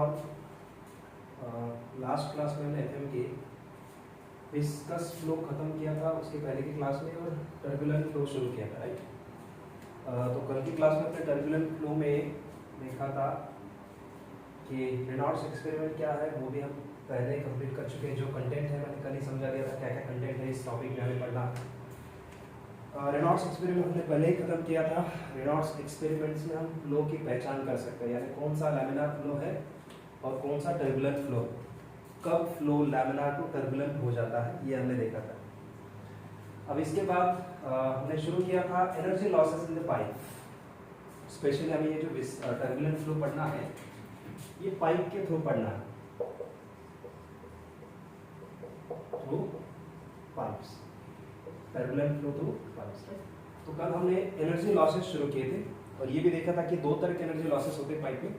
All, last class में हमने FM की विस्कस फ्लो खत्म किया था उसके पहले की क्लास में और टर्बुलेंट फ्लो शुरू किया था, राइट। तो कल की क्लास में अपने टर्बुलेंट फ्लो में देखा था कि रेनॉल्ड्स एक्सपेरिमेंट क्या है, वो भी हम पहले कंप्लीट कर चुके हैं। जो कंटेंट है मैंने कल ही समझा दिया था क्या क्या कंटेंट है इस टॉपिक में हमें पढ़ना। रेनॉल्ड्स एक्सपेरिमेंट हमने पहले ही खत्म किया था। रेनॉल्ड्स एक्सपेरिमेंट से हम फ्लो की पहचान कर सकते हैं, यानी कौन सा लैमिनार फ्लो है और कौन सा टर्बुलेंट फ्लो, कब फ्लो लैमिनार टू टर्बुलेंट हो जाता है, ये हमने देखा था। अब इसके बाद हमने शुरू किया था energy losses in the pipe. Specially हमें ये जो टर्बुलेंट फ्लो पढ़ना है ये पाइप के थ्रू पढ़ना है, through pipes, turbulent flow through pipes. तो कल हमने एनर्जी लॉसेस शुरू किए थे और ये भी देखा था कि दो तरह के एनर्जी लॉसेस होते हैं पाइप में।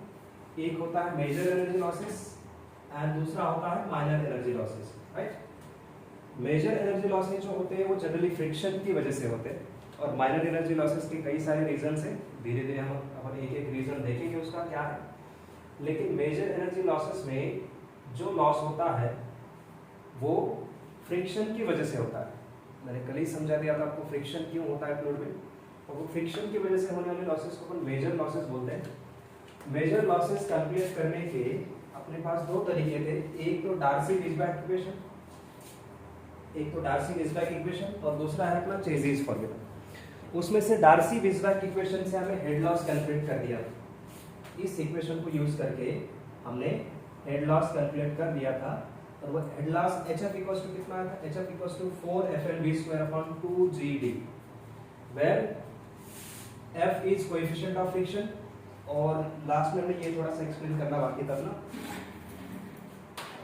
एक होता है मेजर एनर्जी लॉसेस एंड दूसरा होता है minor energy losses, right. Major energy losses जो होते हैं वो जनरली फ्रिक्शन की वजह से होते हैं और माइनर एनर्जी लॉसेस के कई सारे रीजंस हैं। धीरे धीरे हम अपन एक एक रीजन देखेंगे उसका क्या है। लेकिन मेजर एनर्जी लॉसेस में जो लॉस होता है वो फ्रिक्शन की वजह से होता है। मैंने कल ही समझा दिया था आपको फ्रिक्शन क्यों होता है फ्लूइड में, और वो फ्रिक्शन की वजह से होने वाले लॉसेस को अपन मेजर लॉसेस बोलते हैं। मेजर लॉसेस कैलकुलेट करने के अपने पास दो तरीके थे, एक तो डार्सी-विज़बैक इक्वेशन, और दूसरा है अपना चेज़ियस फॉर्मूला। उसमें से डार्सी-विज़बैक इक्वेशन से हमें हेड लॉस कैलकुलेट कर दिया। इस इक्वेशन को यूज करके हमने हेड लॉस कैलकुलेट कर दिया था और वो head loss HF equals to कितना आया था, HF equals to 4FLV²/2GD, where F is coefficient of friction. और लास्ट में हमने ये थोड़ा सा एक्सप्लेन करना बाकी था ना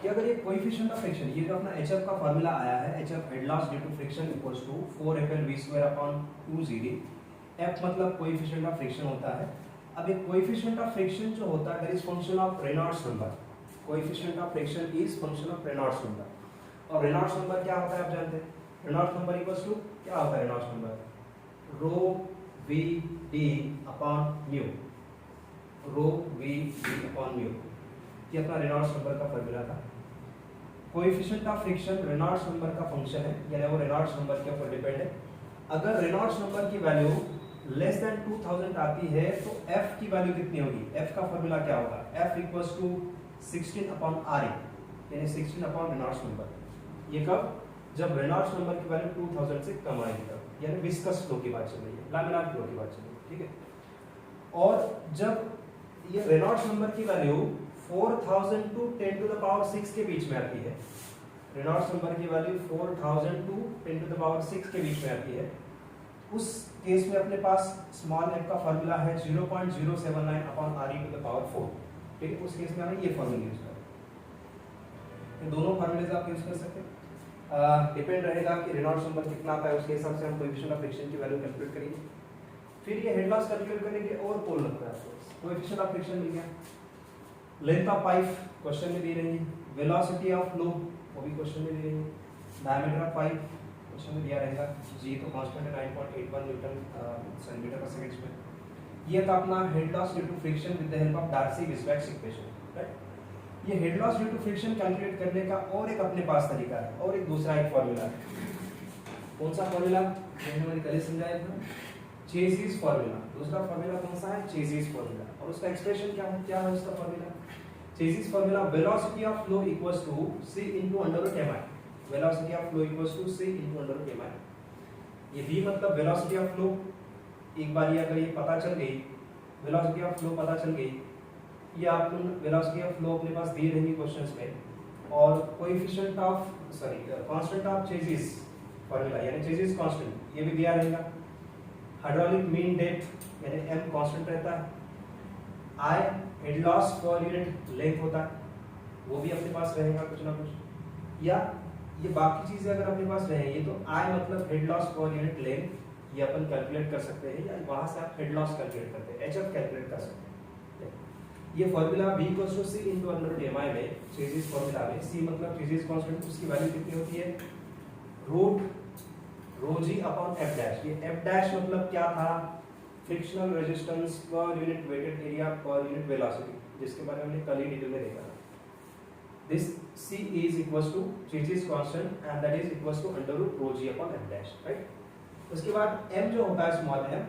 कि अगर ये कोएफिशिएंट ऑफ फ्रिक्शन, ये जो अपना HF का फार्मूला आया है, HF head loss due to friction equals to 4FLV²/2GD। F मतलब कोएफिशिएंट ऑफ फ्रिक्शन होता है। अब एक कोएफिशिएंट ऑफ फ्रिक्शन जो होता है that is function of Reynolds number. Coefficient of friction is function of Reynolds number. और रेनॉल्ड्स नंबर क्या होता है आप जानते हैं, रेनॉल्ड्स नंबर इक्वल्स टू क्या होता है Reynolds number, rho we D upon mu, rho we D upon mu. ये अपना रेनॉल्ड्स नंबर का फार्मूला था। Coefficient of friction Reynolds number का फंक्शन है, यानी वो रेनॉल्ड्स नंबर के ऊपर डिपेंड है। अगर रेनॉल्ड्स नंबर की वैल्यू लेस देन 2000 आती है तो F की वैल्यू कितनी होगी, F का फार्मूला क्या होगा, F इक्वल्स टू 16/RE, यानी 16 अपॉन रेनॉल्ड्स नंबर। ये कब, जब रेनॉल्ड्स नंबर की वैल्यू 2000 से कम आएगी तब, यानी विस्कस फ्लो की बात चल रही है, लैमिनार फ्लो की बात चल रही है, ठीक है। और जब ये रेनॉल्ड्स नंबर की वैल्यू 4000 टू 10⁶ के बीच में आती है, रेनॉल्ड्स नंबर की वैल्यू 4000 टू 10⁶ के बीच में आती है, उस केस में अपने पास स्मॉल f का फार्मूला है 0.079/RE⁴, ठीक है। उस केस में हमें ये फार्मूला यूज करें। ये दोनों फार्मूले आप यूज कर सकते हैं, डिपेंड रहेगा कि रेनॉल्ड्स नंबर कितना आता है, उसके हिसाब से हम कोएफिशिएंट ऑफ फ्रिक्शन की वैल्यू कैलकुलेट करेंगे। फिर ये हेड लॉस कैलकुलेट करेंगे और पोल लगता है आपको। कोएफिशिएंट ऑफ फ्रिक्शन मिल गया, लेंथ ऑफ पाइप क्वेश्चन में दी रहेंगी, वेलोसिटी ऑफ फ्लो वो भी क्वेश्चन में दी रहेंगी, डायमीटर ऑफ पाइप क्वेश्चन में दिया रहेगा, जी तो कांस्टेंट है 9.81 न्यूटन सेंटीमीटर पर सेकंड में। ये था अपना head loss due to friction with the help of Darcy Weisbach equation, right. ये head loss due to friction calculate करने का और एक अपने पास तरीका है, और एक दूसरा एक फार्मूला है। कौन सा फार्मूला, मैंने कल समझाया था, चेज़ियस फार्मूला। दूसरा फार्मूला कौन सा है, चेज़ियस फार्मूला, और उसका एक्सप्रेशन क्या है उसका formula, Chezy's formula velocity of flow equals to c * √mi। Velocity of flow equals to c * √mi। ये v मतलब वेलोसिटी ऑफ फ्लो। एक बार ये अगर ये पता चल गई, वेलोसिटी ऑफ फ्लो पता चल गई, ये आप वेलोसिटी ऑफ फ्लो अपने पास दिए रहेंगे क्वेश्चंस में, और coefficient of constant of Chezy's formula यानी चेज़ियस कांस्टेंट ये भी दिया रहेगा। हाइड्रोलिक मीन डेप्थ यानी m कांस्टेंट रहता है, I head loss per unit length होता है, वो भी अपने पास रहेगा कुछ ना कुछ, या ये बाकी चीजें अगर अपने पास रहे, ये तो I मतलब head loss per unit length, ये अपन कैलकुलेट कर सकते हैं, या वहां से आप हेड लॉस कैलकुलेट करते हैं, HF कैलकुलेट कर सकते हैं। ये फार्मूला v = c * √mi में, चेज़ियस फार्मूला में c मतलब चेज़ियस कांस्टेंट, उसकी वैल्यू कितनी होती है, √ρg/f'। ये f' मतलब क्या था, frictional resistance per unit wetted area per unit velocity, जिसके बारे में हमने कल ही डिटेल में देखा था। This C is equals to Church's constant and that is equals to under root rho g upon m dash, right? उसके बाद m जो होता है स्मॉल m,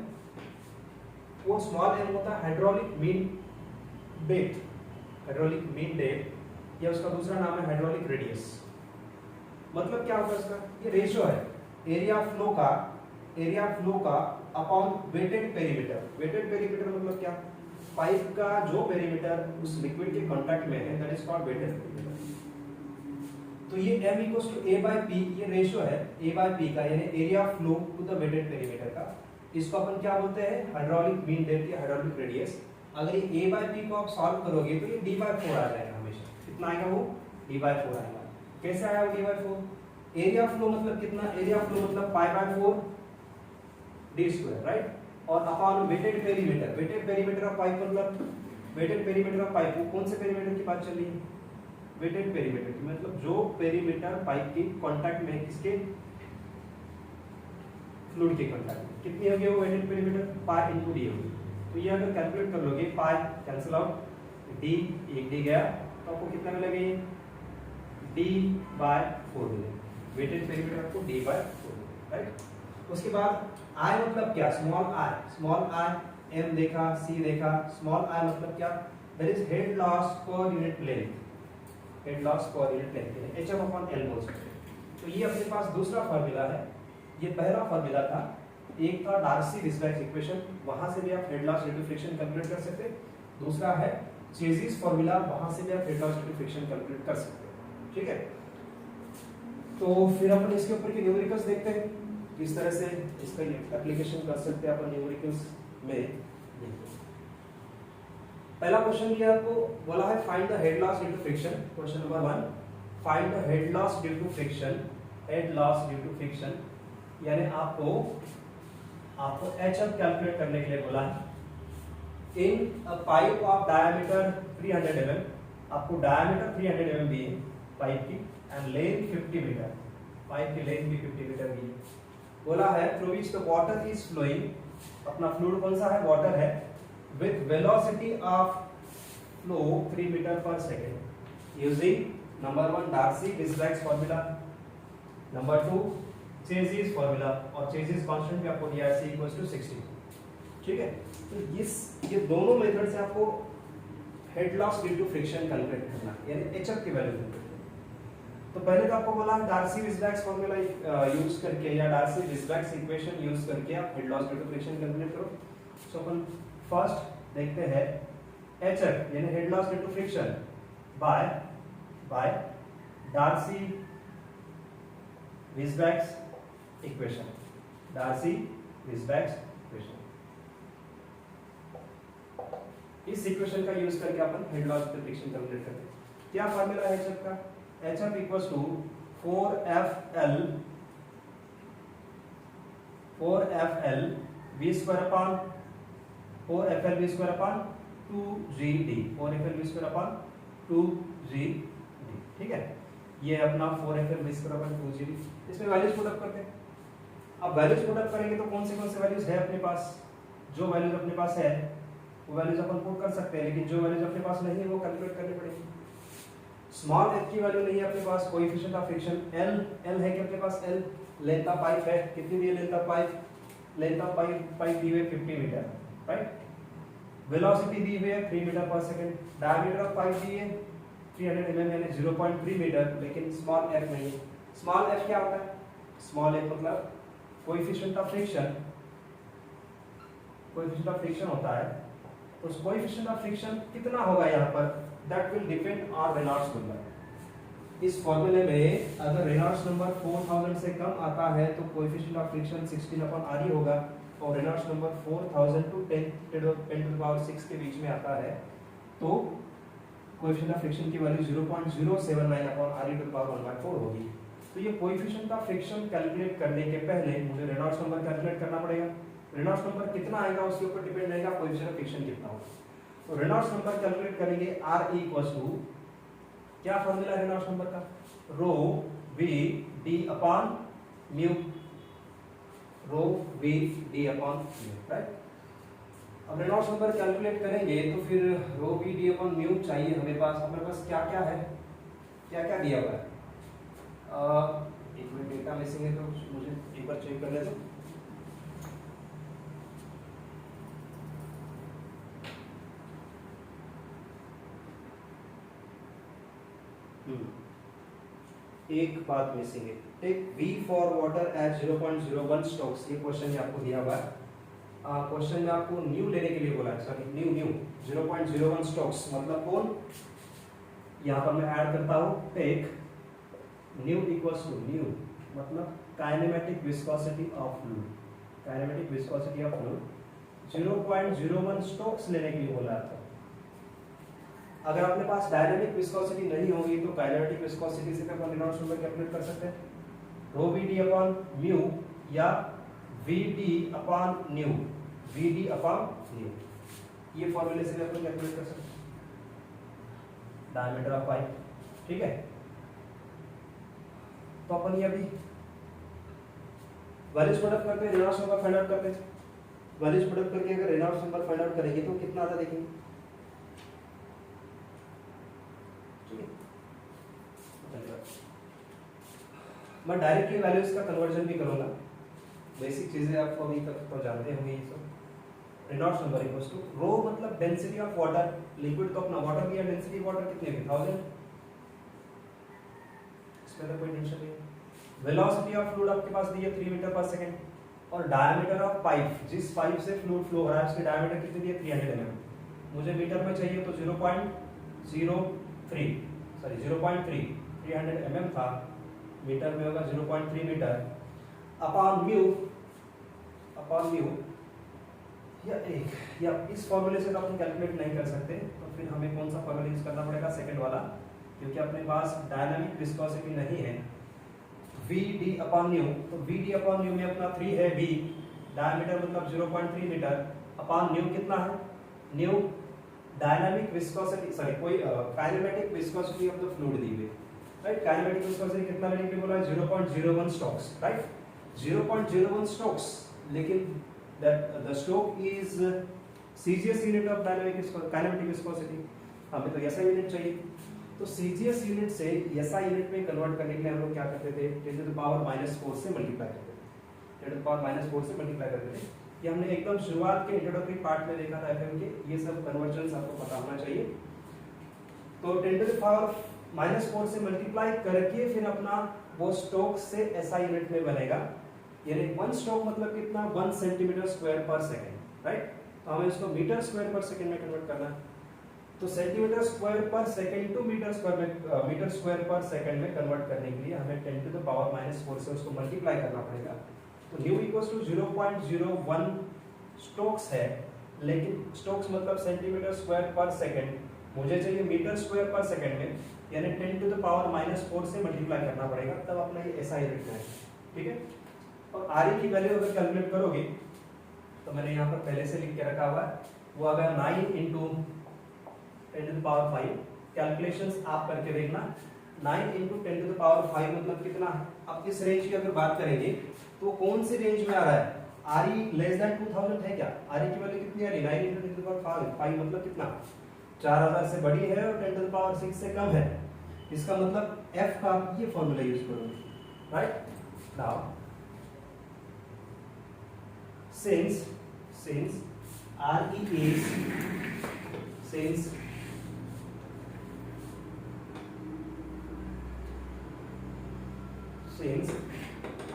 वो स्मॉल m होता है hydraulic mean depth, hydraulic mean depth, या उसका दूसरा नाम है हाइड्रोलिक रेडियस। मतलब क्या होगा इसका, ये रेशियो है एरिया फ्लो का upon wetted perimeter. Wetted perimeter मतलब क्या, पाइप का जो पेरीमीटर उस लिक्विड के कांटेक्ट में है that is called wetted perimeter. तो ये m equals to a by p, ये रेशियो है a by p का, यानी area flow to the wetted perimeter का। इसको अपन क्या बोलते हैं, हाइड्रोलिक मीन डेप्थ या हाइड्रोलिक रेडियस। अगर ये a by p को आप सॉल्व करोगे तो ये d by 4 आ जाएगा हमेशा। कितना आएगा वो, d by 4 आएगा। कैसे आया वो d by 4, एरिया फ्लो मतलब कितना, एरिया फ्लो मतलब pi by 4 d square, right, और upon wetted perimeter. Wetted perimeter of pipe मतलब, वेटेड पेरीमीटर ऑफ पाइप, कौन से पेरीमीटर की बात चल रही है, वेटेड पेरीमीटर की, मतलब जो पेरीमीटर पाइप के कांटेक्ट में, किसके, फ्लूइड के कांटेक्ट में। कितनी होगी वो वेटेड पेरीमीटर, पाई इनटू डी होगी। तो ये अगर कैलकुलेट कर लोगे, पाई कैंसिल आउट, डी एक डी गया, तो आपको कितना मिलेगा, ये डी बाय 4 मिलेगा। वेटेड पेरीमीटर आपको डी बाय 4 मिलेगा, राइट। उसके बाद आई मतलब क्या, स्मॉल आई एम देखा, सी देखा, स्मॉल आई मतलब क्या, that is head loss per unit length, head loss per unit length, HF upon L बोल सकते हैं। तो ये अपने पास दूसरा फार्मूला है, ये पहला फार्मूला था, एक था डार्सी-विस्बैक इक्वेशन, वहां से भी आप head loss due to friction calculate कर सकते हैं। दूसरा है चेजिस फार्मूला, वहां से भी आप head loss due to friction calculate कर सकते हैं, ठीक है। तो फिर अपन इसके ऊपर के न्यूमेरिकल्स देखते हैं, किस तरह से इसका एप्लीकेशन कर सकते हैं अपन न्यूमेरिकल्स में। पहला क्वेश्चन दिया आपको, बोला है find the head loss due to friction. Question number 1, find the head loss due to friction, head loss due to friction, यानी आपको HF कैलकुलेट करने के लिए बोला है। In a pipe of diameter 300 mm, आपको डायमीटर 300 mm दी है पाइप की, एंड लेंथ 50 मीटर, पाइप की लेंथ भी 50 मीटर दी है। बोला है through which the water is flowing, अपना फ्लूइड कौन सा है, वाटर है, with velocity of flow 3 meter per second using number 1 Darcy-Weisbach's formula, number 2 Chassis formula, और Chassis constant भी आपको दिया है C equals to 60, ठीक है। तो ये दोनों मेथड से आपको head loss due to friction calculate करना, यानी HF की वैल्यू। तो पहले तो आपको बोला डार्सी-विस्बैक्स फार्मूला यूज करके या डार्सी-विस्बैक्स इक्वेशन यूज करके आप head loss due to friction calculate करो। सो अपन फर्स्ट देखते हैं HF यानी head loss due to friction by Darcy Weisbach's equation, Darcy Weisbach's equation. इस इक्वेशन का यूज करके अपन head loss due to friction calculate करते हैं। क्या फार्मूला है HF का, HF equals to 4FL V square upon 4FL V square upon 2GD, 4FL V square upon 2GD, ठीक है। ये अपना 4FL V square upon 2GD, इसमें वैल्यूज पुट अप करते हैं। अब वैल्यूज पुट अप करेंगे तो कौन से वैल्यूज है अपने पास, जो वैल्यूज अपने पास है वो वैल्यूज अपन पुट कर सकते हैं, लेकिन जो वैल्यूज अपने पास नहीं है वो कैलकुलेट करनी पड़ेगी। स्मॉल f की वैल्यू नहीं है अपने पास, कोएफिशिएंट ऑफ फ्रिक्शन L है कि अपने पास L, लेंथ ऑफ पाइप है, कितनी दी है length of pipe, length of pipe दी हुई है 50 मीटर, राइट। वेलोसिटी दी हुई है 3 metre per second, diameter of pipe दी है 300 mm यानी 0.3 मीटर, लेकिन स्मॉल f नहीं है। स्मॉल f क्या होता है, स्मॉल f मतलब coefficient of friction, coefficient of friction होता है। तो कोएफिशिएंट ऑफ फ्रिक्शन कितना होगा यहाँ पर, that will depend on Reynolds number. इस फॉर्मूले में अगर रेनॉल्ड्स नंबर 4000 से कम आता है तो कोएफिशिएंट ऑफ फ्रिक्शन 16/RE होगा, और Reynolds number 4000 to 10 to the power 6 के बीच में आता है तो कोएफिशिएंट ऑफ फ्रिक्शन की value 0.079/RE to the power 1/4 होगी। तो ये कोएफिशिएंट ऑफ फ्रिक्शन कैलकुलेट करने के पहले मुझे रेनॉल्ड्स नंबर कैलकुलेट करना पड़ेगा। रेनॉल्ड्स नंबर कितना आएगा उसके ऊपर डिपेंड रहेगा कोएफिशिएंट ऑफ फ्रिक्शन कितना होगा। तो रेनॉल्ड्स नंबर कैलकुलेट करेंगे RE इक्वल्स टू, क्या फार्मूला है रेनॉल्ड्स नंबर का, rho we D upon mu, rho we D upon mu, right. अब रेनॉल्ड्स नंबर कैलकुलेट करेंगे तो फिर rho we D upon mu चाहिए हमें पास। हमारे पास क्या क्या है, क्या क्या दिया हुआ है। एक मिनट, डेटा मिसिंग है तो मुझे एक बार चेक कर लेते। एक बात मिसिंग है। Take V for water at 0.01 stokes, ये क्वेश्चन आपको दिया हुआ है। क्वेश्चन में आपको न्यू लेने के लिए बोला है, सॉरी न्यू 0.01 स्टॉक्स मतलब कौन, यहाँ पर मैं ऐड करता हूँ take nu equals to nu मतलब kinematic viscosity of fluid, kinematic viscosity of fluid 0.01 stokes लेने के लिए बोला था। अगर अपने पास डायनामिक विस्कोसिटी नहीं होगी तो काइनेमेटिक विस्कोसिटी से अपन रेनॉल्ड्स नंबर कैलकुलेट कर सकते हैं, rho we D upon mu या V D upon nu, V D upon nu, ये फॉर्मूले से अपन कैलकुलेट कर सकते हैं डायमीटर ऑफ पाइप। ठीक है, तो अपन ये अभी वैल्यूज पुट अप करके रेनॉल्ड्स नंबर फाइंड आउट करते हैं। वैल्यूज पुट अप करके अगर रेनॉल्ड्स नंबर फाइंड आउट करेंगे तो कितना आता देखेंगे। मैं डायरेक्टली वैल्यूज का कन्वर्जन भी करूंगा, बेसिक चीजें आपको अभी तक तो जानते होंगे ये सब। रेनॉल्ड्स नंबर इक्वल्स टू रो मतलब डेंसिटी ऑफ वाटर, लिक्विड तो अपना वाटर भी है, डेंसिटी वाटर कितनी है 1000, इसमें तो कोई टेंशन नहीं। वेलोसिटी ऑफ फ्लूइड आपके पास दी है 3 मीटर पर सेकंड, और डायमीटर ऑफ पाइप, जिस पाइप से फ्लूइड फ्लो हो रहा है उसकी डायमीटर कितनी दी है 300 mm, मुझे मीटर में चाहिए तो 0.03 300 mm था, मीटर में होगा 0.3 मीटर अपॉन म्यू या इस फॉर्मूले से तो अपन कैलकुलेट नहीं कर सकते, तो फिर हमें कौन सा फॉर्मूला यूज करना पड़ेगा, सेकंड वाला, क्योंकि अपने पास डायनामिक विस्कोसिटी नहीं है। वी डी अपॉन न्यू, तो वी डी अपॉन न्यू में अपना 3 है, वी डायमीटर मतलब 0.3 मीटर अपॉन न्यू कितना है, न्यू डायनामिक विस्कोसिटी सॉरी कोई kinematic viscosity of the fluid दी हुई, राइट। काइनेमेटिक विस्कोसिटी कितना लेने के लिए बोला है 0.01 स्टोक्स, राइट 0.01 स्टोक्स, लेकिन the stoke is CGS unit of dynamic kinematic viscosity, हमें तो ऐसा यूनिट चाहिए। तो सीजीएस यूनिट से एसआई यूनिट में कन्वर्ट करने के लिए हम लोग क्या करते थे, 10 टू द पावर -4 से मल्टीप्लाई करते थे, 10 टू द पावर -4 से मल्टीप्लाई करते थे। ये हमने एकदम शुरुआत के इंट्रोडक्टरी पार्ट में देखा था एफएम के, ये सब कन्वर्जन्स आपको पता होना चाहिए। तो 10 टू द पावर -4 से मल्टीप्लाई करके फिर अपना वो स्टोक से एसआई यूनिट में बनेगा, यानी 1 स्टोक मतलब कितना 1 centimetre square per second, right. तो हमें इसको मीटर स्क्वायर पर सेकंड में कन्वर्ट करना है, तो centimetre square per second to metre square per second में कन्वर्ट करने के लिए हमें 10 टू द पावर -4 से उसको मल्टीप्लाई करना पड़ेगा। तो न्यू इक्वल्स टू 0.01 स्टोक्स है, लेकिन स्टोक्स मतलब सेंटीमीटर स्क्वायर पर सेकंड, मुझे चाहिए मीटर स्क्वायर पर सेकंड में, यानी 10 टू द पावर -4 से मल्टीप्लाई करना पड़ेगा, तब अपना ये एसआई यूनिट है, ठीक है। और आर की वैल्यू अगर कैलकुलेट करोगे तो मैंने यहाँ पर पहले से लिख के रखा हुआ है, वो आ गया 9 × 10 टू द पावर 5, कैलकुलेशंस आप करके देखना। 9 × 10 टू द पावर 5 मतलब कितना है। अब इस रेंज की अगर बात करेंगे तो कौन से रेंज में आ रहा है, आरई लेस देन 2000 है क्या, आरई की वैल्यू कितनी आ रही है 9 × 10 टू द पावर 5 मतलब कितना 4000 से बड़ी है और 10 टू द पावर 6 से कम है, इसका मतलब f का ये फॉर्मूला यूज करोगे, right. Now since RE is since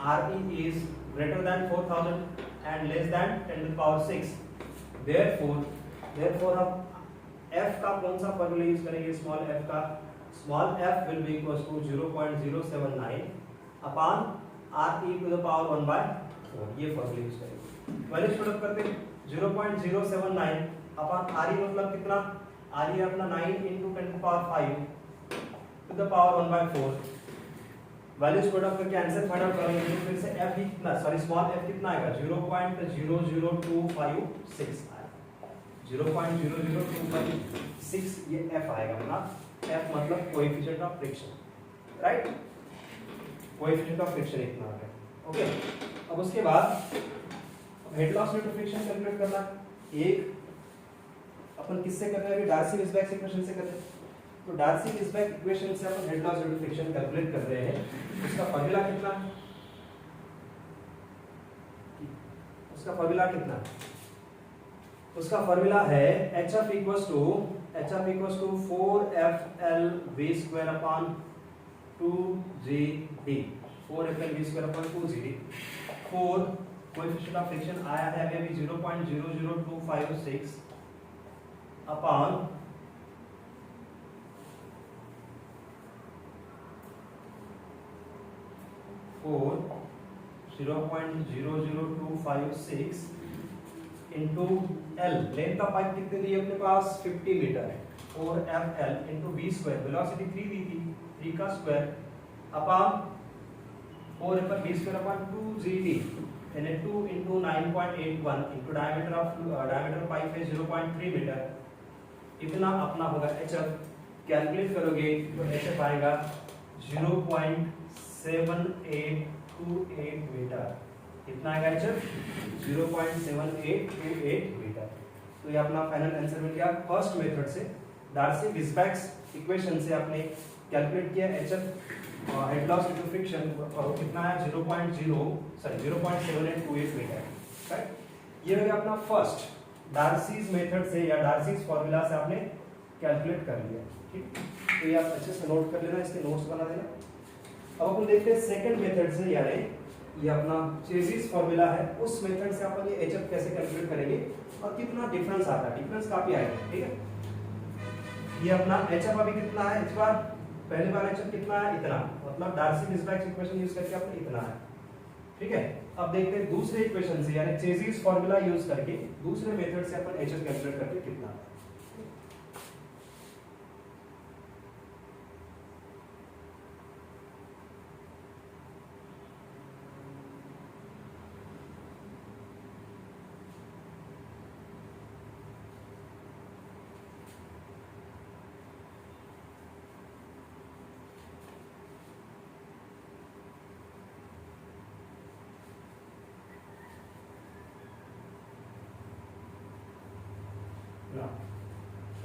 RE is greater than 4000 and less than 10 to the power 6, therefore हम f का कौन सा फॉर्मूला यूज करेंगे, स्मॉल f का, small f will be equals to 0.079 upon RE to the power 1/4, ये formula use करेंगे। Values put up करते हैं 0.079 अपॉन RE मतलब कितना, RE अपना 9 × 10 to the power 5 to the power 1/4, values put up करके आंसर फाइंड आउट करेंगे तो फिर से f भी कितना, सॉरी स्मॉल f कितना आएगा 0.00256 आएगा, 0.00256 ये f आएगा अपना, f मतलब coefficient of friction, right, coefficient of friction इतना आ गया, ओके। अब उसके बाद head loss rate of friction calculate करना, 1 अपन किससे कर रहे हैं? डार्सी-वेईसबैक इक्वेशन से कर रहे हैं। तो डार्सी-वेईसबैक इक्वेशन से अपन head loss due to friction calculate कर रहे हैं। उसका फार्मूला कितना है? उसका फार्मूला कितना है? उसका फार्मूला है HF equals to 4FL v² upon 2GD 4FL v² upon 2GD 4 coefficient of friction आया है अभी 0.00256 upon 0.00256 into L, length of pipe कितनी दी है अपने पास? 50 मीटर है। 4FL इंटू v², वेलोसिटी 3 दी थी, 3 का square upon 4FL v² upon 2GD यानी 2 into 9.81 into diameter of pipe है 0.3 मीटर। इतना अपना होगा HF। कैलकुलेट करोगे तो HF आएगा 0.7828 मीटर। कितना आएगा HF? 0.7828 मीटर। तो ये अपना फाइनल आंसर मिल गया। फर्स्ट मेथड से डार्सी-वेईसबैक इक्वेशन से आपने कैलकुलेट किया HF head loss due to friction और कितना है 0.7828 मीटर। राइट, ये हो गया अपना फर्स्ट डार्सीज मेथड से या डार्सीज फार्मूला से आपने कैलकुलेट कर लिया। ठीक, तो ये आप अच्छे से नोट कर लेना, इसके नोट्स बना देना। अब अपन देखते हैं सेकंड मेथड से, यानी ये अपना चेसिस फार्मूला है, उस मेथड से अपन ये HF कैसे कैलकुलेट करेंगे और कितना डिफरेंस आता है। डिफरेंस काफी आएगा। ठीक है, ये अपना HF अभी कितना है? इस बार पहली बार HF कितना है? इतना, मतलब डार्सी-वेईसबैक इक्वेशन यूज करके अपने इतना है। ठीक है, अब देखते हैं दूसरे इक्वेशन से, यानी चेसिस फार्मूला यूज करके दूसरे मेथड से अपन HF कैलकुलेट करके कितना है।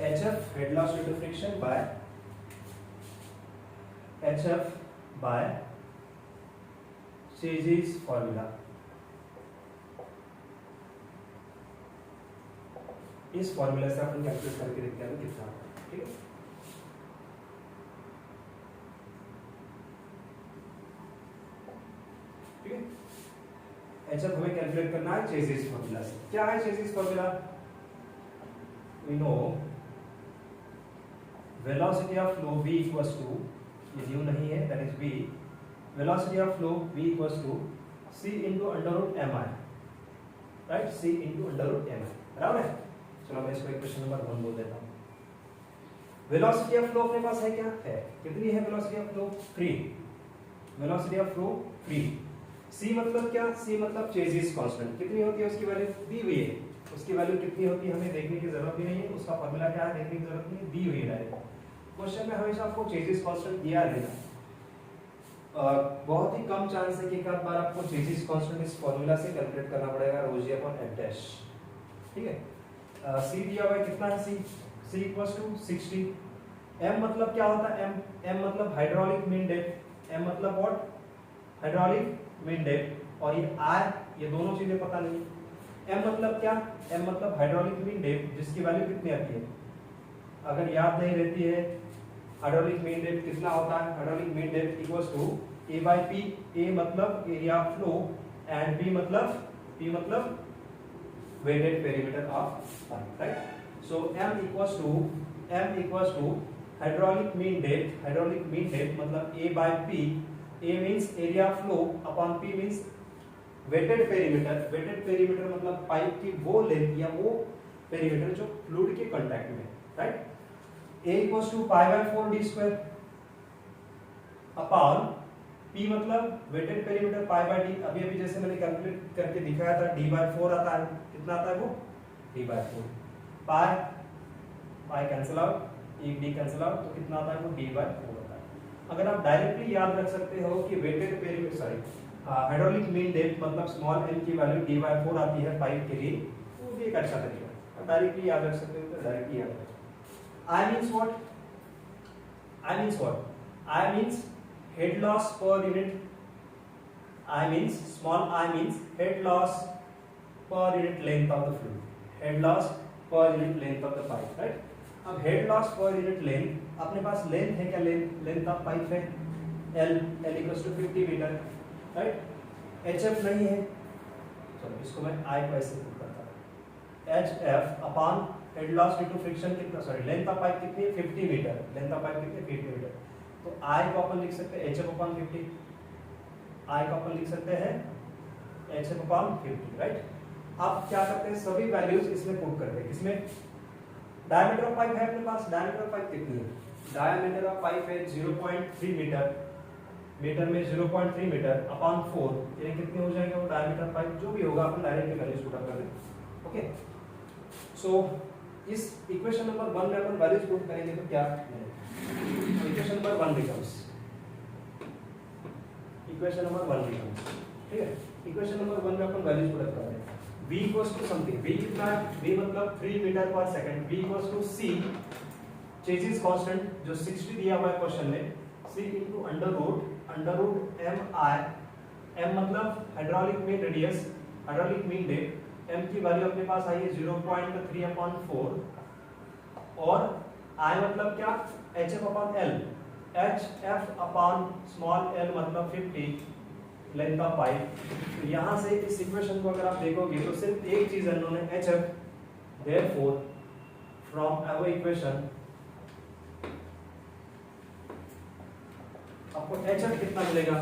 HF head loss due to friction by HF by chassis formula. इस फार्मूला से अपन कैलकुलेट करके देखते हैं कितना। ठीक है, ठीक है, HF हमें कैलकुलेट करना है चेसिस फार्मूला से। क्या है chassis formula? We know velocity of flow V equals to, ये न्यू नहीं है, that is V, velocity of flow V equals to C into under root mi, right? C into under root mi, बराबर है। चलो मैं इसको equation number 1 बोल देता हूँ। वेलोसिटी ऑफ फ्लो अपने पास है क्या? है। कितनी है velocity of flow? 3। Velocity of flow 3। C मतलब क्या? C मतलब चेसिस कांस्टेंट। कितनी होती है उसकी वैल्यू? दी हुई है। उसकी वैल्यू कितनी होती है हमें देखने की जरूरत भी नहीं है, उसका फार्मूला क्या है देखने की जरूरत नहीं, दी हुई है। क्वेश्चन में हमेशा आपको चेसिस कांस्टेंट दिया रहेगा। बहुत ही कम चांस है कि एक बार आपको चेसिस कांस्टेंट इस फार्मूला से कैलकुलेट करना पड़ेगा, rho g upon f dash. ठीक है, c दिया हुआ है, कितना है c? c equals to 60। m मतलब क्या होता है? m मतलब हाइड्रोलिक मीन डेप्थ। m मतलब व्हाट? Hydraulic mean depth. और ये r, ये दोनों चीजें पता नहीं। m मतलब क्या? m मतलब हाइड्रोलिक मीन डेप्थ, जिसकी वैल्यू कितनी आती है? अगर याद नहीं रहती है, हाइड्रोलिक मीन डेप्थ कितना होता है? Hydraulic mean depth equals to a by p। a मतलब area of flow and p मतलब wetted perimeter of pipe, right? So m equals to hydraulic mean depth मतलब a by p। a means area of flow upon p means wetted perimeter. Wetted perimeter मतलब pipe की वो length या वो perimeter जो fluid के contact में, right? a equals to pi by 4 d square upon p मतलब wetted perimeter pi by d। अभी जैसे मैंने कैलकुलेट करके दिखाया था, d बाय 4 आता है। कितना आता है वो? d by 4। Pi cancel out, एक d कैंसिल आउट, तो कितना आता है वो? d बाय 4 आता है। अगर आप डायरेक्टली याद रख सकते हो कि wetted perimeter hydraulic mean depth मतलब स्मॉल m की वैल्यू d/4 आती है पाइप के लिए, वो भी एक अच्छा तरीका है। डायरेक्टली याद रख सकते हो तो डायरेक्टली याद रख। I means what? I means what? I means head loss per unit. I means small I means head loss per unit length of the fluid. Head loss per unit length of the pipe, right? अब head loss per unit length अपने पास length है क्या? length of pipe है L equals to 50 metre, right? HF नहीं है, चलो इसको मैं I को ऐसे पुट करता हूँ। HF upon head loss due to friction कितना, सॉरी length of pipe कितनी है? 50 मीटर। length of pipe कितनी है? 50 मीटर। तो I को अपन लिख सकते हैं HF अपॉन 50। I को अपन लिख सकते हैं HF अपॉन 50, राइट? अब क्या करते हैं, सभी वैल्यूज इसमें पुट करते हैं। किसमें? डायमीटर ऑफ पाइप है अपने पास। डायमीटर ऑफ पाइप कितनी है? डायमीटर ऑफ पाइप है 0.3 मीटर। मीटर में 0.3 मीटर अपॉन 4, यानी कितने हो जाएंगे वो डायमीटर ऑफ पाइप? जो भी होगा अपन डायरेक्टली वैल्यूज पुट कर देंगे। ओके, सो इस इक्वेशन नंबर 1 में अपन वैल्यूज पुट करेंगे तो क्या मिलेगा? Equation number 1 becomes, equation number 1 becomes, ठीक है? इक्वेशन नंबर 1 में अपन वैल्यूज पुट कर रहे हैं। v equals to something, v कितना है? v मतलब 3 metre per second. v equals to c Chezy's constant जो 60 दिया हुआ है क्वेश्चन में, c into under root mi। m मतलब hydraulic mean radius, hydraulic mean depth. m की वैल्यू अपने पास आई है 0.3/4 और i मतलब क्या? hf upon l। hf upon small l मतलब 50 लेंथ ऑफ पाइप। तो यहाँ से इस इक्वेशन को अगर आप देखोगे तो सिर्फ एक चीज उन्होंने hf, therefore from our equation आपको hf कितना मिलेगा?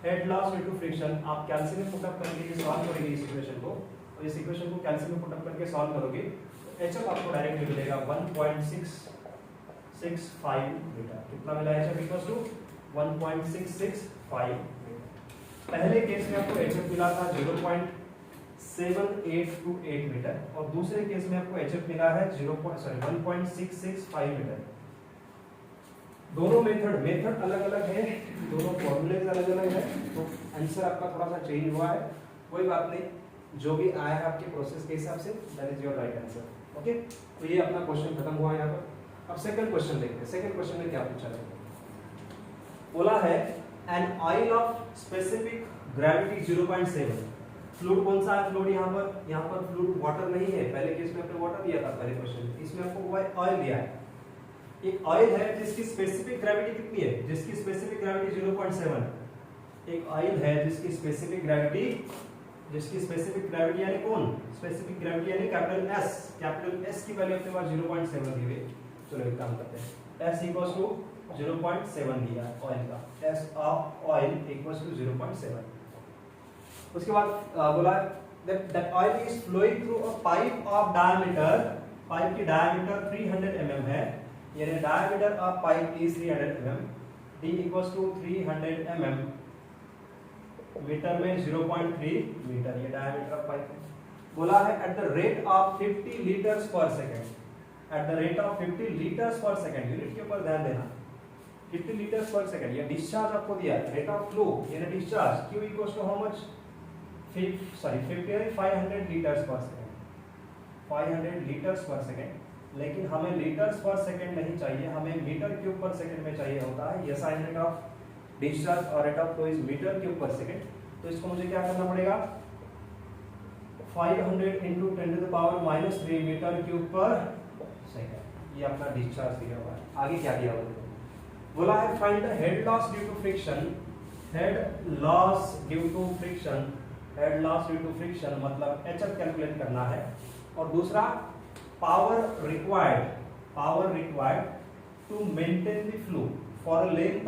Head loss due to friction. आप कैल्शियम में पुटअप करके सॉल्व करोगे इस इक्वेशन को, और इस इक्वेशन को कैल्शियम में पुटअप करके सॉल्व करोगे तो hf आपको डायरेक्टली मिलेगा 1.665 मीटर। कितना मिला hf? Equals to 1.665 metre. पहले केस में आपको HF मिला था 0.7828 मीटर और दूसरे केस में आपको HF मिला है 1.665 मीटर। दोनों मेथड अलग अलग है, दोनों फॉर्मूले अलग अलग है, तो आंसर आपका थोड़ा सा चेंज हुआ है। कोई बात नहीं, जो भी आया है आपके प्रोसेस के हिसाब say that is your right answer. Okay, तो ये अपना क्वेश्चन खत्म हुआ यहाँ पर। अब सेकंड क्वेश्चन देखते हैं। सेकंड क्वेश्चन में क्या पूछा है? बोला है an oil of specific gravity 0.7। Fluid कौन सा है? फ्लूइड यहाँ पर फ्लूइड वाटर नहीं है। पहले केस में आपने वाटर दिया था पहले क्वेश्चन में, इसमें आपको ऑयल दिया है। एक ऑयल है जिसकी स्पेसिफिक ग्रेविटी कितनी है? जिसकी स्पेसिफिक ग्रेविटी 0.7। एक ऑयल है जिसकी स्पेसिफिक ग्रेविटी यानी कौन? स्पेसिफिक ग्रेविटी यानी कैपिटल एस की वैल्यू अपने पास 0.7 दी हुई। चलो एक काम करते हैं, S इक्वल्स टू 0.7 दिया ऑयल का, S of oil equals to 0.7। उसके बाद बोला that oil is flowing through a pipe of diameter, pipe की डायमीटर 300 mm है, यानी diameter of pipe is 300 mm, D equals to 300 mm, metre में 0.3 metre, ये डायमीटर ऑफ पाइप है। बोला है at the rate of 50 litres per second. At the rate of 50 litres per second, unit के ऊपर ध्यान देना। 50 लीटर्स पर सेकंड, ये डिस्चार्ज आपको दिया है। रेट ऑफ फ्लो यानी discharge Q equals to how much? 500 litres per second. 500 litres per second, लेकिन हमें लीटर्स पर सेकंड नहीं चाहिए, हमें मीटर क्यूब पर सेकंड में चाहिए होता है। ये साइन रेट ऑफ डिस्चार्ज और rate of flow is metre cube per second. तो इसको मुझे क्या करना पड़ेगा? 500 into 10 to the power -3 metre cube per second. ये अपना डिस्चार्ज दिया हुआ है। आगे क्या दिया हुआ है? बोला है find the head loss due to friction. Head loss due to friction, head loss due to friction मतलब HF कैलकुलेट करना है। और दूसरा power required to maintain the flow for length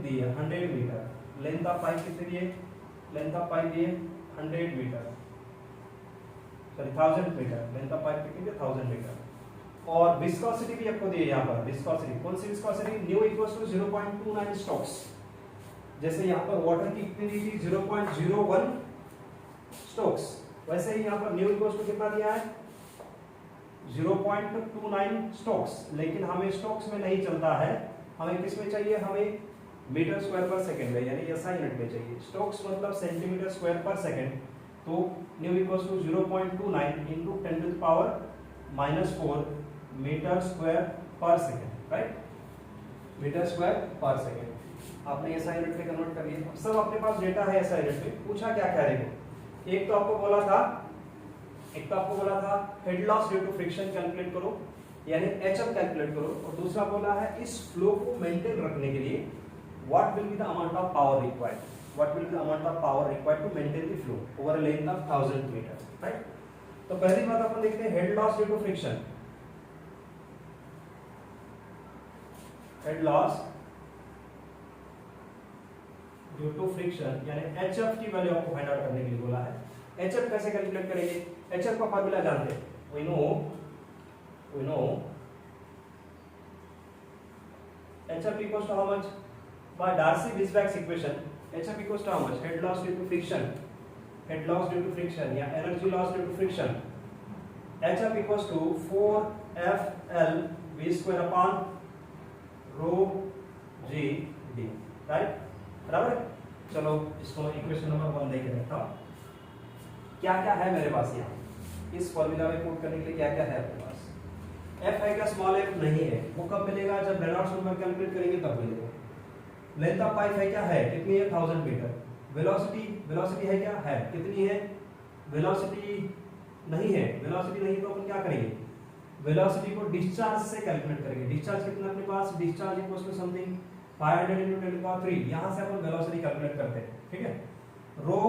दी है 100 मीटर। लेंथ ऑफ पाइप कितनी दी है? लेंथ ऑफ पाइप दी है 100 metre, sorry 1000 metre. Length of pipe कितनी है? 1000 मीटर। और विस्कोसिटी भी आपको दी है यहाँ पर। विस्कोसिटी कौन सी viscosity? Nu equals to 0.29 stokes. जैसे यहाँ पर वाटर की कितनी दी थी? 0.01 स्टोक्स, वैसे ही यहाँ पर न्यू इक्वल्स टू कितना दिया है? 0.29 स्टोक्स। लेकिन हमें स्टोक्स में नहीं चलता है, हमें किस में चाहिए? हमें मीटर स्क्वायर पर सेकंड में, यानी SI यूनिट में चाहिए। स्टोक्स मतलब सेंटीमीटर स्क्वायर पर सेकंड, तो nu equals to 0.29 into 10 to the power -4 metre square per second, right, metre square per second. आपने एसआई यूनिट में कन्वर्ट कर लिया। सब अपने पास डेटा है एसआई यूनिट में। पूछा क्या क्या देखो, एक तो आपको बोला था head loss due to friction calculate करो, यानी एचएफ कैलकुलेट करो, और दूसरा बोला है इस फ्लो को मेंटेन रखने के लिए what will be the amount of power required, what will be the amount of power required to maintain the flow over a length of 1000 metre, right. तो पहली बात अपन देखते हैं head loss due to friction. Head loss due to friction यानी HF की value आपको find out करने के लिए बोला है। एचएफ कैसे कैलकुलेट करेंगे? एचएफ का फार्मूला जानते हैं, we know HF equals to how much? By Darcy-Weisbach equation, HF equals to how much? Head loss due to friction, head loss due to friction, या energy loss due to friction. HF equals to 4FL V square upon rho G D, right? बराबर? चलो इसको equation number 1 देख रखता हूँ। क्या क्या है मेरे पास यहाँ? इस फॉर्मूला में पुट करने के लिए क्या क्या है आपके पास? F है क्या? स्मॉल f नहीं है, वो कब मिलेगा? जब रेनॉल्ड्स नंबर कैलकुलेट करेंगे तब मिलेगा। लेंथ ऑफ पाइप है क्या? है कितनी है? 1000 मीटर। वेलोसिटी है क्या? है कितनी है? वेलोसिटी नहीं है, वेलोसिटी नहीं तो अपन क्या करेंगे? वेलोसिटी को डिस्चार्ज से कैलकुलेट करेंगे। डिस्चार्ज कितना अपने पास? डिस्चार्ज इक्वल्स टू समथिंग 500 × 10⁻³ यहां से अपन वेलोसिटी कैलकुलेट करते हैं, ठीक है। रो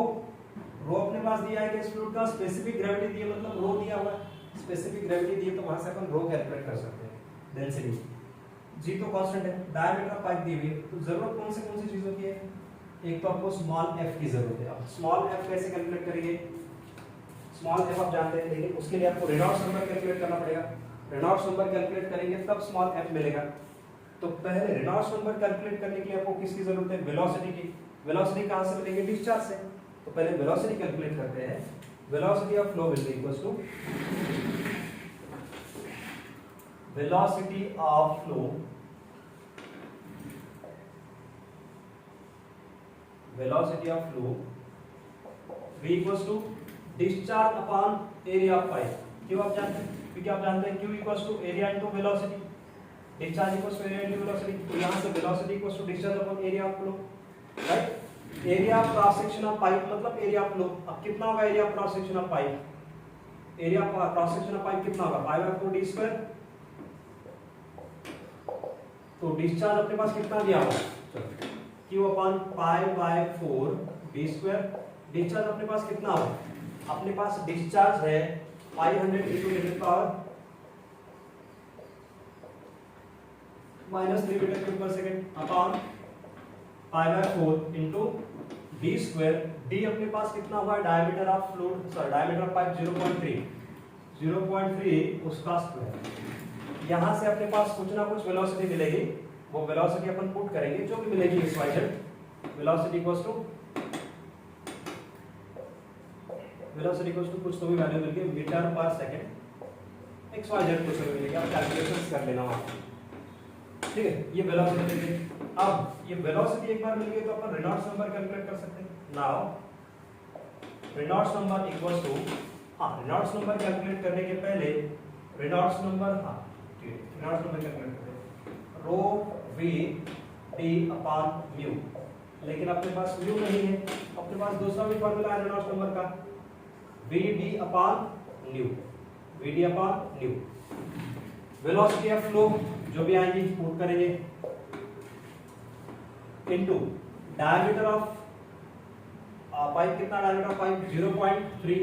अपने पास दिया है कि इस फ्लूइड का स्पेसिफिक ग्रेविटी दी है, मतलब रो दिया हुआ है, स्पेसिफिक ग्रेविटी दी है तो वहां से अपन रो कैलकुलेट कर सकते हैं। डेंसिटी जी तो कांस्टेंट है, डायमीटर ऑफ पाइप दी हुई है, तो जरूरत कौन सी चीजों की है? एक तो आपको स्मॉल f की जरूरत है। अब स्मॉल f कैसे कैलकुलेट करेंगे? स्मॉल f आप जानते हैं, लेकिन उसके लिए आपको रेनॉल्ड्स नंबर कैलकुलेट करना पड़ेगा। रेनॉल्ड्स नंबर कैलकुलेट करेंगे तब स्मॉल f मिलेगा। तो पहले रेनॉल्ड्स नंबर कैलकुलेट करने के लिए आपको किसकी जरूरत है? वेलोसिटी की। वेलोसिटी कहां से मिलेगी? डिस्चार्ज से। तो पहले वेलोसिटी कैलकुलेट करते हैं। Velocity of flow will be equals to velocity of flow V equals to discharge upon area of pipe। क्यों आप जानते हैं? क्योंकि आप जानते हैं Q equals to area into velocity, discharge equals to area into velocity। तो यहाँ से velocity equals to discharge upon area of flow, right? area of cross section of pipe मतलब area of flow। अब कितना होगा area of cross section of pipe? area of cross section of pipe कितना होगा? π/4 d square। तो discharge अपने पास कितना दिया हुआ है? Q upon π/4 d square। Discharge अपने पास कितना होगा? अपने पास डिस्चार्ज है 500 × 10⁻³ meter per second upon π/4 into d square. d अपने पास कितना हुआ? Diameter of fluid, sorry diameter of pipe 0.3 उसका स्क्वायर। यहां से अपने पास कुछ ना कुछ वेलोसिटी मिलेगी, वो वेलोसिटी अपन पुट करेंगे, जो भी मिलेगी इस Y Z. Velocity equals to कुछ तो भी वैल्यू मिल गई metre per second, x Y Z कुछ भी मिलेगी, आप कैलकुलेशंस कर लेना वहां, ठीक है। ये वेलोसिटी मिल गई। अब ये वेलोसिटी एक बार मिल गई तो अपन रेनॉल्ड्स नंबर कैलकुलेट कर सकते हैं। Now Reynolds number equals to, Reynolds number calculate करने के पहले Reynolds number Reynolds number calculate करते हैं, rho we D upon mu. लेकिन अपने पास म्यू नहीं है, अपने पास दूसरा भी फार्मूला है रेनॉल्ड्स नंबर का, V D upon nu, V D upon nu. Velocity of flow जो भी आएगी पुट करेंगे इनटू डायमीटर ऑफ पाइप, कितना diameter of pipe? 0.3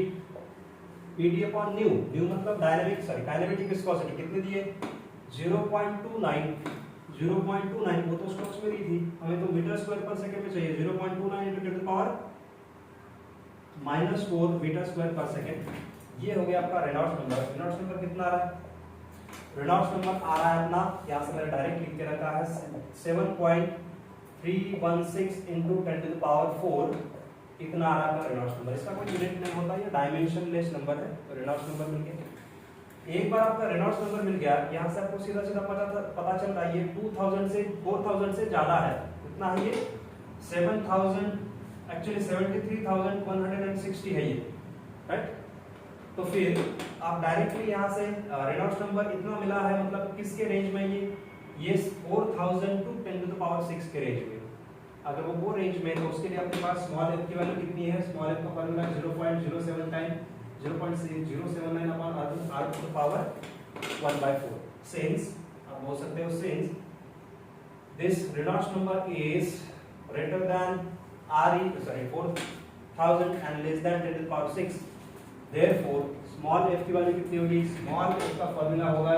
PD upon nu. Nu मतलब काइनेमेटिक विस्कोसिटी कितनी दी है? 0.29 वो तो स्ट्रोक्स में दी थी, हमें तो मीटर स्क्वायर पर सेकंड में चाहिए। 0.29 × 10⁻⁻4 मीटर स्क्वायर पर सेकंड। ये हो गया आपका रेनॉल्ड्स नंबर। रेनॉल्ड्स नंबर कितना आ रहा है? रेनॉल्ड्स नंबर आ रहा है अपना, यहाँ से मैंने डायरेक्ट लिख के रखा है 7.316 × 10⁻⁴ इतना आ रहा है रेनॉल्ड्स नंबर। इसका कोई यूनिट नहीं होता, ये डायमेंशनलेस नंबर है। तो रेनॉल्ड्स नंबर मिल गया। एक बार आपका रेनॉल्ड्स नंबर मिल गया, यहाँ से आपको सीधा पता चल रहा है ये 2000 से 4000 से ज्यादा है। कितना है ये? 7000 एक्चुअली 73160 है ये। राइट। तो फिर आप डायरेक्टली यहाँ से रेनॉल्ड्स नंबर इतना मिला है, मतलब किसके रेंज में ये 4000 टू 10⁻�6 के रेंज में। अगर वो रेंज में, तो उसके लिए अपने पास स्मॉल f की वैल्यू कितनी है? स्मॉल f का formula 0.07 time 0.079 upon r to the power 1/4। Since आप बोल सकते हो since this Reynolds number is greater than RE 4000 and less than 10⁻�6, therefore small f की वैल्यू कितनी होगी? स्मॉल f का फॉर्मूला होगा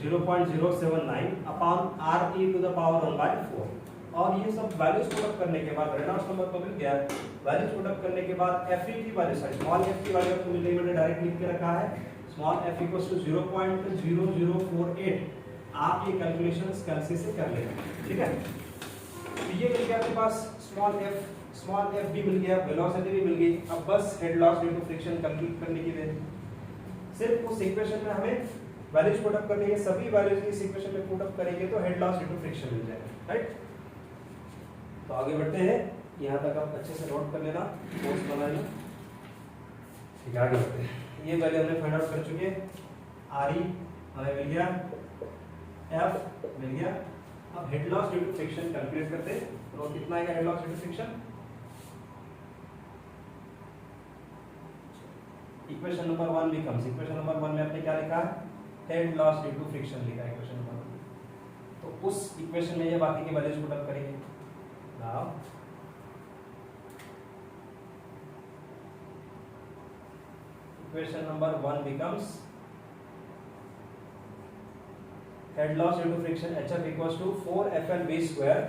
0.079 upon RE to the power 1/4। और ये सब वैल्यूज पुट अप करने के बाद रेनॉल्ड्स नंबर तो मिल गया, वैल्यूज पुट अप करने के बाद FE की वैल्यू, स्मॉल f की वैल्यू आपको मिल गई, मैंने डायरेक्ट लिख के रखा है स्मॉल f इक्वल्स टू 0.0048। आप ये कैलकुलेशंस कैलसी से कर लेना, ठीक है। तो ये मिल गया आपके पास स्मॉल f भी मिल गया, वेलोसिटी भी मिल गई। अब बस head loss due to friction calculate करने की है। सिर्फ उस इक्वेशन में हमें वैल्यूज पुट अप करनी है, सभी वैल्यूज इस इक्वेशन में पुट अप करेंगे तो head loss due to friction मिल जाएगा, राइट। तो आगे बढ़ते हैं, यहाँ तक आप अच्छे से नोट कर लेना, नोट्स बना लेना, ठीक है। आगे बढ़ते हैं, ये वैल्यू हमने फाइंड आउट कर चुके हैं। RE हमें मिल गया, F मिल गया। अब head loss due to friction calculate करते हैं। तो कितना आएगा head loss due to friction? Equation number 1 becomes, equation number 1 में आपने क्या लिखा है? Head loss due to friction लिखा है इक्वेशन नंबर 1। तो उस इक्वेशन में ये बाकी के वैल्यूज पुट अप करेंगे। Now equation number 1 becomes head loss due to friction HF equals to 4FLV square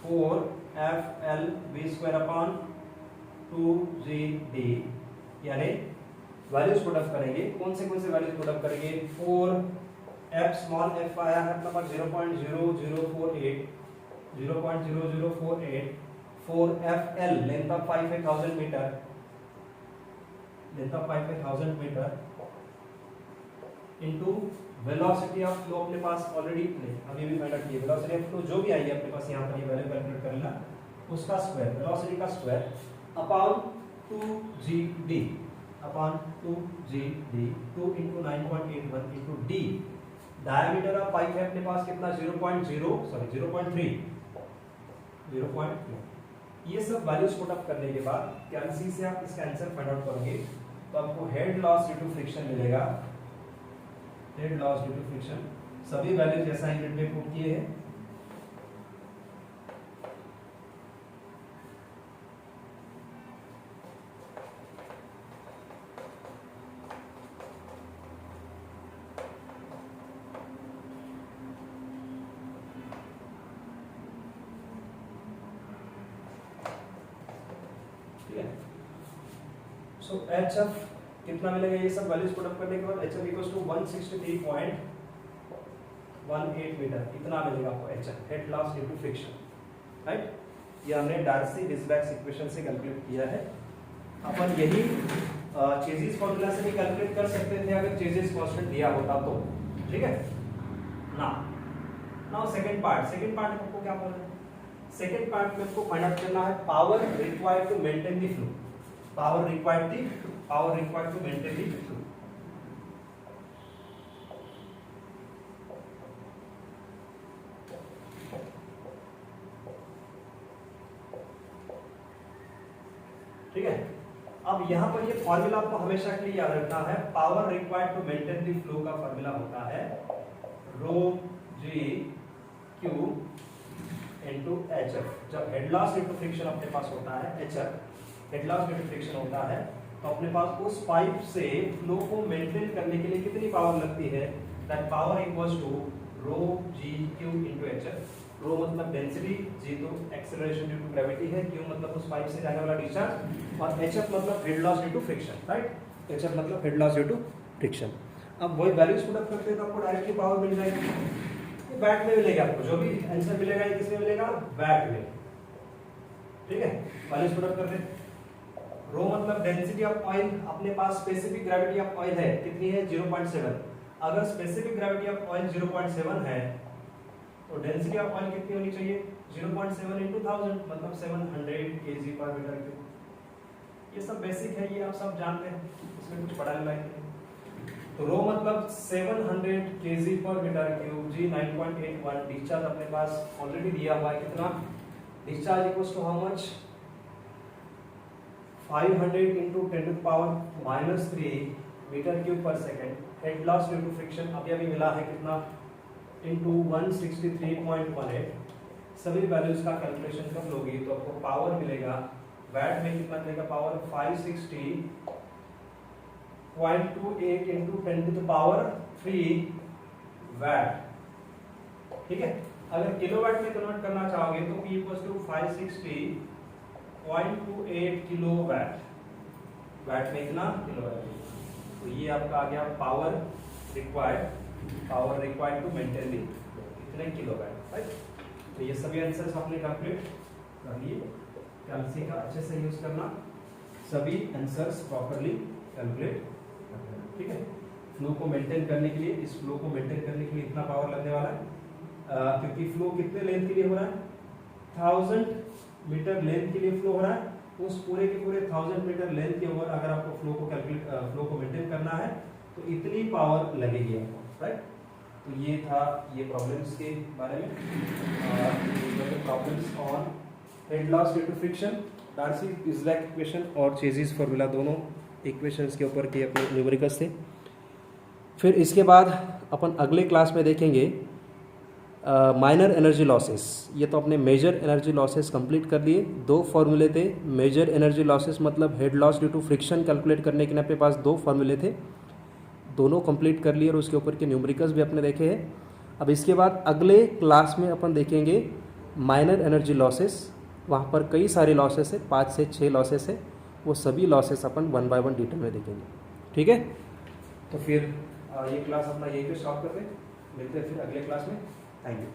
4FLV square upon 2GD। यानी वैल्यूज पुट अप करेंगे, कौन से वैल्यूज पुट अप करेंगे? 4F स्मॉल f आया है अपना 0.0048 4FL लेंथ ऑफ पाइप है 1000 metre, length of pipe है 1000 metre into velocity of flow अपने पास ऑलरेडी अभी भी फाइंड आउट किया। वेलोसिटी ऑफ फ्लो जो भी आई है अपने पास यहाँ पर ये वैल्यू कैलकुलेट कर लेना, उसका स्क्वायर, वेलोसिटी का square upon 2GD upon 2GD 2 × 9.81 × D। Diameter of pipe है अपने पास कितना? 0.3। ये सब वैल्यूज पुट अप करने के बाद कैलसी से आप इसका आंसर फाइंड आउट करोगे तो आपको head loss due to friction मिलेगा। Head loss due to friction सभी वैल्यूज जैसा यूनिट में पुट किए हैं। ठीक है। सो HF कितना मिलेगा? ये सब वैल्यूज पुट अप करने के बाद HF इक्वल्स टू 163.18 मीटर, इतना मिलेगा आपको HF, head loss due to friction, right. ये हमने डार्सी-विस्बैक इक्वेशन से कैलकुलेट किया है। अपन यही चेजिस फार्मूला से भी कैलकुलेट कर सकते थे अगर चेजिस कांस्टेंट दिया होता तो, ठीक है ना। नाउ सेकंड पार्ट में आपको क्या बोलना है? सेकंड पार्ट में आपको फाइंड आउट करना है power required to maintain the flow, power required to maintain the flow. ठीक है। अब यहाँ पर ये फॉर्मूला आपको हमेशा के लिए याद रखना है। Power required to maintain the flow का फॉर्मूला होता है rho G Q into HF। जब head loss due to friction अपने पास होता है HF, head loss due to friction होता है तो अपने पास उस पाइप से फ्लो को मेंटेन करने के लिए कितनी पावर लगती है? That power equals to rho G Q into HF। Rho मतलब डेंसिटी, जी तो एक्सेलरेशन ड्यू टू ग्रेविटी है, क्यू मतलब उस पाइप से जाने वाला डिस्चार्ज, और HF मतलब head loss due to friction, right. HF मतलब head loss due to friction. अब वही वैल्यूज पुट अप करते हैं तो आपको डायरेक्टली पावर मिल जाएगी, वैट में मिलेगा आपको। जो भी आंसर मिलेगा ये किसमें मिलेगा? वैट में, ठीक है। वैल्यूज पुट अप करते हैं। रो मतलब डेंसिटी ऑफ ऑयल, अपने पास स्पेसिफिक ग्रेविटी ऑफ ऑयल है कितनी है? 0.7। अगर स्पेसिफिक ग्रेविटी ऑफ ऑयल 0.7 है तो डेंसिटी ऑफ ऑयल कितनी होनी चाहिए? 0.7 × 1000 मतलब 700 kg/m3। ये सब बेसिक है, ये आप सब जानते हैं, इसमें कुछ पढ़ाने लायक नहीं। तो रो मतलब 700 kg पर मीटर क्यूब, जी 9.81, डिस्चार्ज अपने पास ऑलरेडी दिया हुआ है, कितना discharge equals to how much 500 into 10 to the power -3 metre cube पर second, head loss due to friction अभी अभी मिला है कितना इंटू 163.18, सभी वैल्यूज का कैलकुलेशन कर लोगी तो आपको पावर मिलेगा, वैट में कितना मिलेगा power 560.28 into 10 to the power 3 watt, ठीक है। अगर किलोवाट में कन्वर्ट करना चाहोगे तो P equals to 560.28 kilowatt, watt में इतना किलोवाट, तो ये आपका आ गया power required to maintain the इतने किलोवाट, राइट। तो ये सभी आंसर्स आपने कैलकुलेट कर लिए, कैलसी का अच्छे से यूज करना, सभी आंसर्स प्रॉपर्ली कैलकुलेट करना, ठीक है। फ्लो को मेंटेन करने के लिए, इस फ्लो को मेंटेन करने के लिए इतना पावर लगने वाला है, क्योंकि फ्लो कितने लेंथ के लिए हो रहा है 1000 मीटर लेंथ के लिए फ्लो हो रहा है, उस पूरे के पूरे 1000 मीटर लेंथ के ओवर अगर आपको फ्लो को मेंटेन करना है तो इतनी पावर लगेगी आपको, राइट। तो ये था ये प्रॉब्लम्स के बारे में, problems on head loss due to friction, Darcy Weisbach equation और चेजिस फार्मूला, दोनों इक्वेशंस के ऊपर के अपने न्यूमेरिकल्स थे। फिर इसके बाद अपन अगले क्लास में देखेंगे माइनर एनर्जी लॉसेस, ये तो अपने मेजर एनर्जी लॉसेस कंप्लीट कर लिए, दो फॉर्मूले थे। मेजर एनर्जी लॉसेस मतलब head loss due to friction calculate करने के लिए अपने पास दो फॉर्मूले थे, दोनों कंप्लीट कर लिए और उसके ऊपर के न्यूमेरिकल्स भी अपने देखे हैं। अब इसके बाद अगले क्लास में अपन देखेंगे माइनर एनर्जी लॉसेस, वहाँ पर कई सारे लॉसेस है, 5 से 6 लॉसेस है, वो सभी लॉसेस अपन 1 बाय 1 डिटेल में देखेंगे, ठीक है। तो फिर ये क्लास अपना यहीं पे स्टॉप करते हैं, मिलते हैं फिर अगले क्लास में। Thank you.